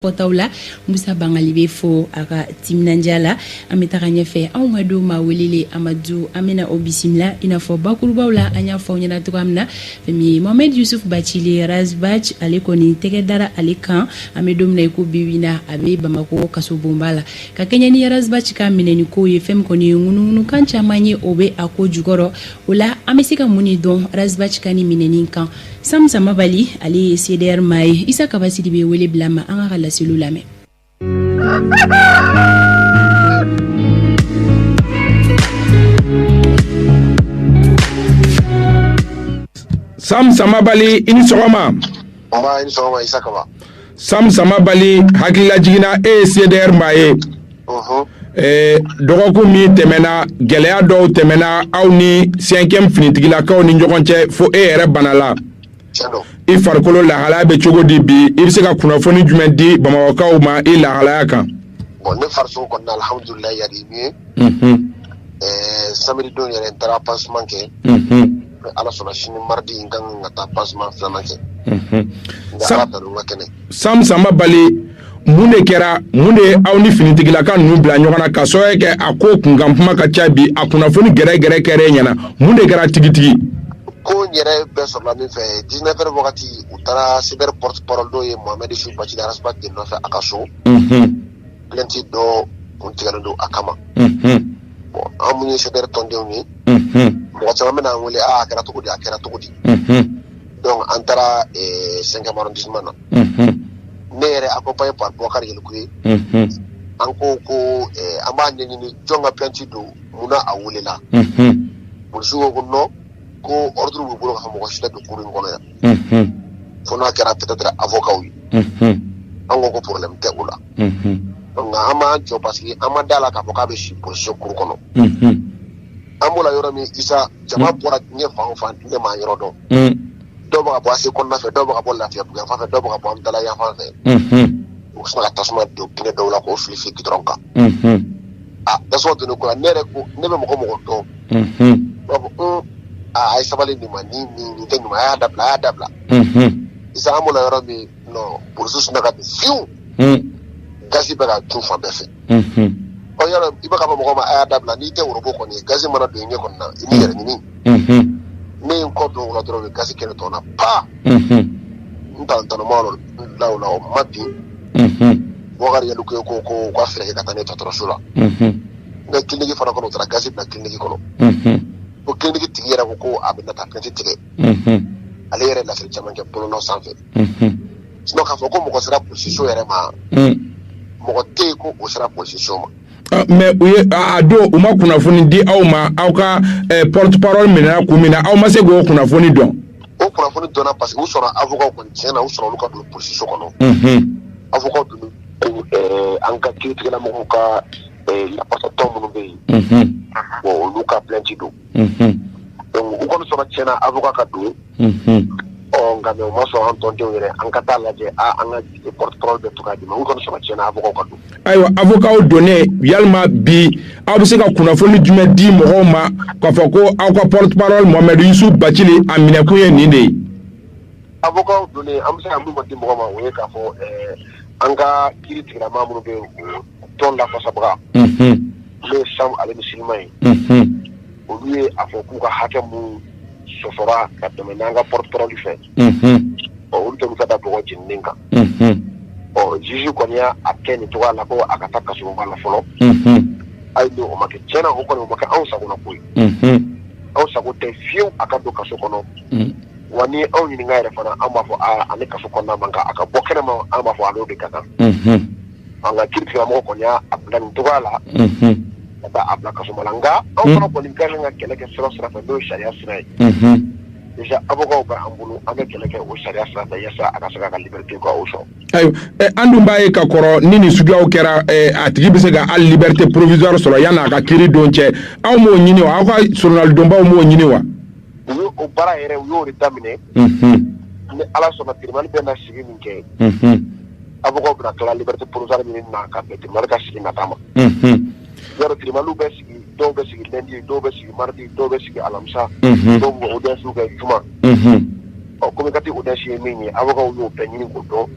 Potaula Musa Bangali be fo aka Timnanjala ametaka nyefe Amadou ma welele Amadou amena obisimla inafo bakurubawla anya fo nyana tukamna femi Mohamed Yusuf Bachili Razbach alekoni tegedara alekan amedomna iko biwina abe Bamako kasobombala ka Kenya ni Razbach ka mineni ko yefem koni ngunu kancha manye obe ako jugoro ola amesika muni don Razbach kani mineni kan Samsa Mabali ali CDR mai isa kabasidi be wele blama anga la silulame Samsa Mabali ini sogoma ini sogoma isa kaba Samsa Mabali hakila jigina CDR mai dogoku mi temena geleya do temena awni 5e finitigila kaw ni njogonche fo ere banala I farkolo la hala be chogo di bi I se ka kunafoni jumen di Bamako ma I la hala kan bon ne farso kon alhamdulillah ya di mi samedi don yere entara passement ke ala sona shini mardi ngang ngata passement flama ke Samsa Mabali munde kera munde awni finitigila kan nu bla nyogana ka so ke akko kungampuma ka chabi akunafoni gere kere nyana munde kera tigitigi ko nyere be so la mi fe 19h wakati utara cyber porte parole do ye Mohamed Yusuf Bachili Razbach de no fe akaso plenty do kuntigalo do akama bon amunye cyber tonde ni mo tama mena ngole akara to gudi donc antara 5e arrondissement na nere accompagné par Bokar Yelukuri anko ko amande ni jonga plenty do muna awulela bursugo ko no ko ordre bu bolo xam ko ci do pour ngolo ya fona kera peut-être avocat wi ango ko problème te ula nga ama jo parce que ama dala ka avocat be ci position kur kono amula yoro mi isa jama bora nye fa ne ma yoro do ba bo ase kon na fe do ba bo la fi bu fa fe do ba bo am dala ya fa fe o sma tasma do kine do la ko fi ki tronka da so de ko nere ko nebe mo ko do ay sabali ni mani ni tenu ma adabla isa amula yoro mi no pour sus na ka fiu gazi bega tu fa befe o yoro ibaka mo ko ma adabla ni te woro ko ni gazi mana do nye ko na ni yere ni ni ko do la dro gazi kene to na pa nta no malo la mati Bokar Yelukuri ko afere ka tane to trosula nga kiligi fana ko tra gazi na kiligi ko o kiligi tigera ko abina ta penti tige ale yere la fere chamanke polo no sanfe sino ka foko mo ko sera position yere ma mo ko te ko o sera position ma mais uye ado uma kunafoni di awma awka porte parole mena kumina awma se go kunafoni don o kunafoni dona parce que o sera avocat ko tiena o sera luka do position kono avocat do anka critique la mo ka la passato mo be bon luka plenty do donc o kono sera tiena avocat ka do o ngame o maso antonde were ankata laje anga porte parole de tukadi ma o kono sera tiena avocat ka do aywa avocat o donné yalma bi abuse ka kunafoni jume di mo ma ko fako akwa porte parole Mohamed Yusuf Bachili amine ko yen ni avocat o donné amsa amu mo di mo ma o ka fo anga kiri tigra mamu be ton la fa sabra le sam ale musulman o lui afoku ka hakamu sofora ka domenanga porte parole fe o ulto ka da bo jinninga o jiju konya akeni to ala ko akataka so bala folo ay do o make chena o kono make awsa ko na koy awsa ko te fiu akado kaso kono wani awni ni ngaire fana amba fo ane kaso kono manga akabokena ma amba fo alo de kata anga kirti mo konya abdan to ala ta abla kaso malanga aw kono ko linkanga keleke sura fa do sharia sura déjà avocat ba ambulu ame keleke o sharia sura da yasa akasaka ka liberté ko awso ayo andu mbaye ka koro nini sugiaw kera atigi bise ga al liberté provisoire solo yana ka kiri donche aw mo nyini wa ka journal domba mo nyini wa yo o bara ere yo retamine ne ala sona tribunal be na sigi minke avocat ba la liberté provisoire ni na ka be tribunal ka sigi na tama yoro tribunal be sigi do be sigi lundi do be sigi mardi do be sigi alamsa do go audience ga juma o ko kati audience mingi avocat yo pe ni ko do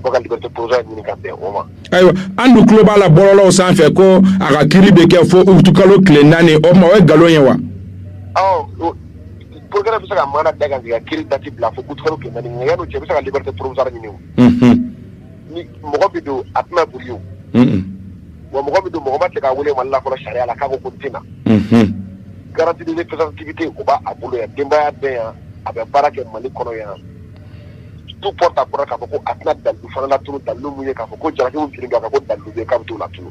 boka liberté provisoire ni ka bɛn o ma. Ayiwa an du tulo b'a la bɔlɔlɔw sanfɛ ko a ka kiiri bɛ kɛ fo utukalo tile 4 o ma o ye nkalon ye wa. Progrès bɛ se ka mana da ka kiiri dati bila fo utukalo tile 4 ɲɛgɛn n'o cɛ bɛ se ka liberté provisoire ɲini o. Ni mɔgɔ bɛ don a tɛna boli o. Wa mɔgɔ bɛ don mɔgɔ ma tigɛ ka wele Mali la fɔlɔ sariya la k'a ko n tɛna. Garantie de faisabilité o b'a bolo yan denbaya bɛɛ yan a bɛ baara kɛ Mali kɔnɔ yan. Tout porte à porte k'a fɔ ko a tɛna dalu fana la tunu dalu mun ye k'a fɔ ko jarakiw fili k'a fɔ ko dalu bɛ k'a bɛ t'o la tunu.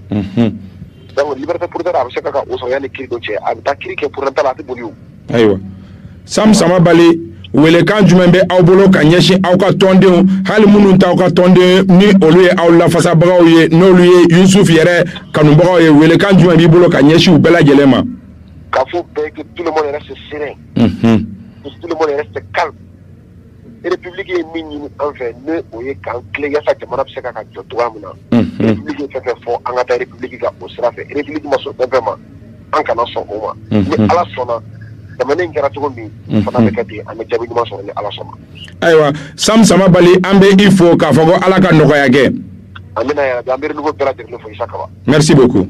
Donc liberté provisoire a bɛ se ka o sɔrɔ yanni kiiri dɔ cɛ a bɛ taa kiiri kɛ pourtant a tɛ boli o. Ayiwa Sam Samabali welekan jumɛn bɛ aw bolo ka ɲɛsin aw ka tɔndenw hali minnu t'aw ka tɔnden ni olu ye aw lafasabagaw ye n'olu ye Yusuf yɛrɛ kanubagaw ye welekan jumɛn b'i bolo ka ɲɛsin u bɛɛ lajɛlen ma. K'a fɔ bɛɛ que tout le monde reste serein. Tout le monde reste calme. République ye min ɲini an fɛ ne o ye k'an tile yaasa jamana bɛ se ka jɔ cogoya min na. République ye fɛn fɛn fɔ an ka taa République ka o sira fɛ. République ma sɔn fɛn fɛn ma an kana sɔn o ma. Ni Ala sɔnna jamana in kɛra cogo min fana bɛ kɛ ten an bɛ jaabi ɲuman sɔrɔ ni Ala sɔnna. Ayiwa Sam Samabali an bɛ i fo k'a fɔ ko Ala ka nɔgɔya kɛ. Amina yarabi an bɛ renouveau bɛɛ lajɛlen fo Isa Kaba. Merci beaucoup.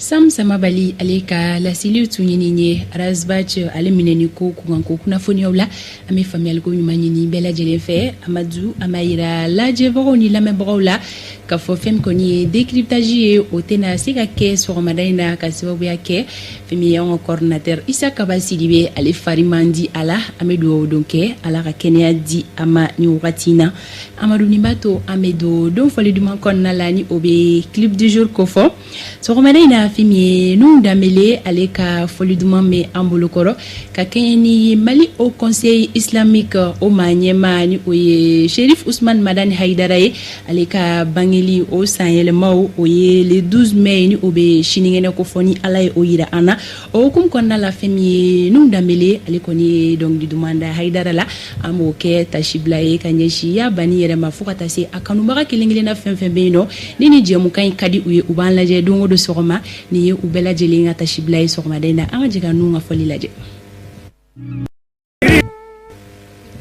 Sam Samabali ale ka lasiliw tun ɲini ye Razbach ale minɛni ko kunkanko kunnafoniyaw la an bɛ faamuyali ko ɲuman ɲini bɛɛ lajɛlen fɛ Amadu a ma yira lajɛbagaw ni lamɛnbagaw la k'a fɔ fɛn min kɔni ye décryptage ye o tɛna se ka kɛ sɔgɔmada in na ka sababuya kɛ fɛn min ye an ka coordinateur Isa Kaba Sidibe ale fari man di a la an bɛ dugawu don kɛ Ala ka kɛnɛya di a ma ni wagati in na Amadu nin b'a to an bɛ don fɔli duman kɔnɔna la ni o bɛ clip du jour ko fɔ sɔgɔmada in na fɛn min ye Nuhu Danbele ale ka fɔli duman bɛ an bolokɔrɔ ka kɛɲɛ ni Mali Haut Conseil islamique o maa ɲɛmaa ni o ye Cherif Ousmane Madani Haidara ye ale ka bangeli o sanyɛlɛmaw o ye le 12 mai ni o bɛ sinikɛnɛ ko fɔ ni Ala ye o yira an na o hukumu kɔnɔna la fɛn min ye Nuhu Danbele ale kɔni ye dɔnkili duman da Haidara la an b'o kɛ tasibila ye ka ɲɛsin ya bani yɛrɛ ma fo ka taa se a kanubaga kelen kelenna fɛn fɛn bɛ yen nɔ ni ni jɛmukan in ka di u ye u b'an lajɛ don o don sɔgɔma ni ye u bɛɛ lajɛlen ka tasibila ye sɔgɔmada in na an ka jɛ ka Nuhu ka fɔli lajɛ.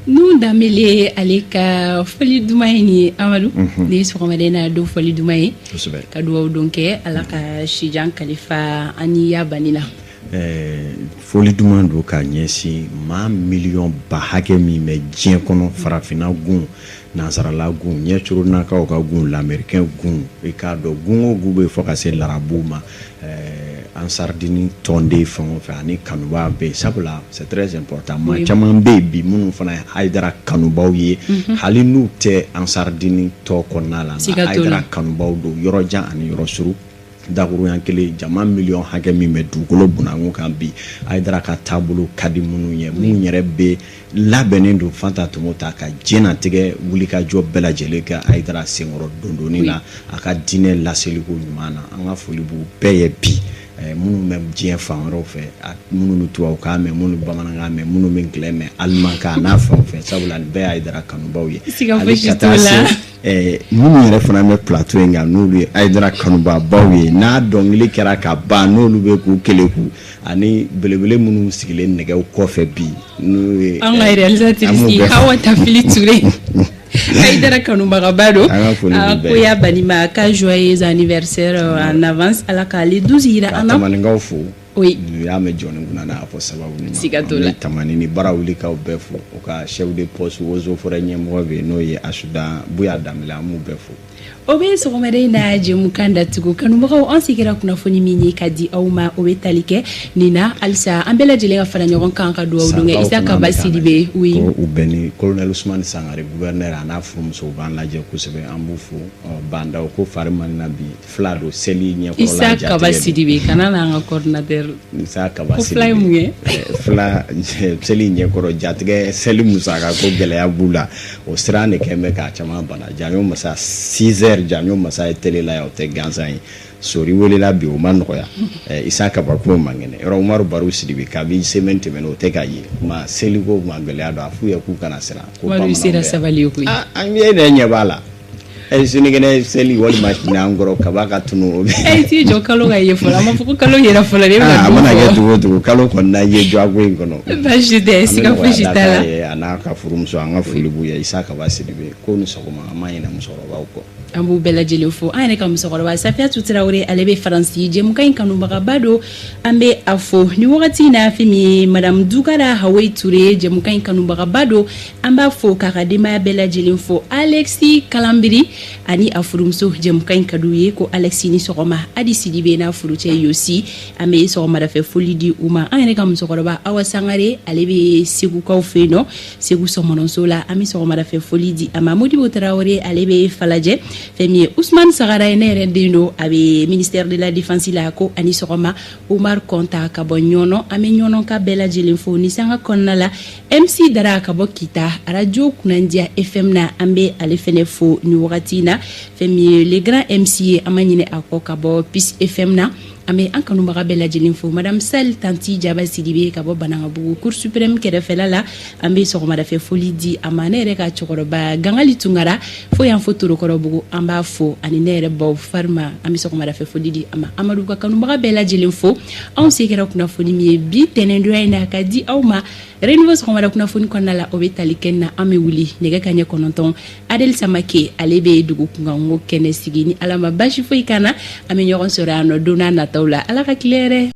Nuhu Danbele ale ka fɔli duman ye nin ye Amadu ne ye sɔgɔmada in na don fɔli duman ye ka dugawu don kɛ Ala ka sijan kalifa ani ya bani la. Foli duman do ka ɲɛsin maa miliyɔn ba hakɛ min bɛ diɲɛ kɔnɔ farafinna gun nansarala gun ɲɛcoronakaw ka gun lamɛrikɛn gun i k'a dɔn gun o gun bɛ fɔ ka se larabuw ma ansardini tɔnden fɛn o fɛn ani kanuba bɛɛ sabula c'est très important maa caman bɛ yen bi minnu fana ye Haidara kanubaw ye hali n'u tɛ ansardini tɔ kɔnɔna la nka Haidara kanubaw do yɔrɔ jan ani yɔrɔ suru dakuruyan kelen jama miliyɔn hakɛ min bɛ dugukolo bunakun kan bi Haidara ka taabolo ka di minnu ye minnu yɛrɛ bɛ labɛnnen don Fanta Tumo ta ka diɲɛnatigɛ wulikajɔ bɛɛ lajɛlen kɛ Haidara senkɔrɔ dondonni la a ka diinɛ laseliko ɲuman na an ka foli b'u bɛɛ ye bi minnu bɛ diɲɛ fan wɛrɛw fɛ minnu bɛ tubabukan mɛn minnu bɛ bamanankan mɛn minnu bɛ ngilɛ mɛn alimankan n'a fɛn o fɛn sabula nin bɛɛ ye Haidara kanubaw ye ale ka taa se minnu yɛrɛ fana bɛ plateau in kan n'olu ye Haidara kanubabaw ye n'a dɔnkili kɛra ka ban n'olu bɛ k'u keleku ani belebele minnu sigilen nɛgɛw kɔfɛ bi n'o ye an ka réalisatrice Hawa Tafili Ture Haidara kanubagaba do ko ya bani ma ka joyeux anniversaire en avance Ala ka le 12 yira an na tamaningaw fo oui y'a mɛn jɔnni kunna n'a fɔ sababu ni tamani ni baara wulikaw bɛɛ fo o ka chef de poste Wozo Forêt ɲɛmɔgɔ bɛ n'o ye Asudan Buya Danbele an b'u bɛɛ fo o bɛ sɔgɔmada in na jɛmukan datugu kanubagaw an sigira kunnafoni min ye ka di aw ma o bɛ tali kɛ nin na halisa an bɛɛ lajɛlen ka fara ɲɔgɔn kan ka dugawu don kɛ Isa Kaba Sidibe oui ko u bɛn ni colonel Ousmane Sangare gouverneur a n'a furumuso u b'an lajɛ kosɛbɛ an b'u fo bandaw ko fari man na bi fila do seli ɲɛkɔrɔla jatigɛ Isa Kaba Sidibe kana n'an ka coordinateur Isa Kaba Sidibe fila seli ɲɛkɔrɔ jatigɛ seli musaka ko gɛlɛya b'u la o siran de kɛn bɛ k'a caman bana janyo masa 6 heures janyo masa ye télé la ya o tɛ gansan ye sori welela bi o ma nɔgɔya Isa Kaba ko man kɛnɛ yɔrɔ Umaru Baru Sidibe kabi semaine tɛmɛnen o tɛ ka ye ma seliko ma gɛlɛya don a f'u ye k'u kana siran ko Umaru sera sabali koyi an ye ne ɲɛ b'a la Sinigene seli wali machina ngoro kabaka tunu ti jo kalo ga ye fola ma fuko kalo yera fola re na mana ge tu kalo ko na ye jo agwe ngono ba jide sika fushitala anaka furumso anga fulibu ya isaka basidibe ko ni sokoma amanya na musoro ba uko ambu bela jelefo ane kam musoro ba safia tutiraure alebe faransi je mukai kanu bagabado ambe afo ni wakati na fimi madame Dukara Hawe Touré je mukai kanu bagabado amba fo kakadema bela jelefo Alexi Kalambiri ani afurumso je mukai kaduye ko Alexi ni sokoma adi sidibe na furuche yosi ame sokoma da fe folidi uma ane kam musoro ba awasangare alebe sigu kaufeno sigu somononsola ame sokoma da fe folidi ama Modibo Traoré alebe falaje Femi Ousmane Sagara ene rendino abe ministère de la défense la ko ani sokoma Omar Konta kabonyono ame nyono ka bela jelinfo ni sanga konnala MC Dara kabokita radio kunandia FM na ambe alefene fo ni wakatina Femi les grands MC amanyine ako kabo Peace FM na ame ankanu magabela jelinfo madame Sal Tanti Jaba Sidibe kabo bananga bugu cour suprême kede felala ambe sokoma da fe foli di amane reka chokoroba gangali tungara fo yan fotoro korobugu amba fo ani nere bo farma ambe sokoma da fe foli di ama amadou ka kanu magabela jelinfo on sekera kuna foni mi bi tenendo ina kadi awma renouveau sokoma da kuna foni konala obetali kenna ame wuli nega kanye kononton Adel Samake alebe dugu kungango kene sigini alama bashi fo ikana ame nyoron sorano dona na taula ala ka claire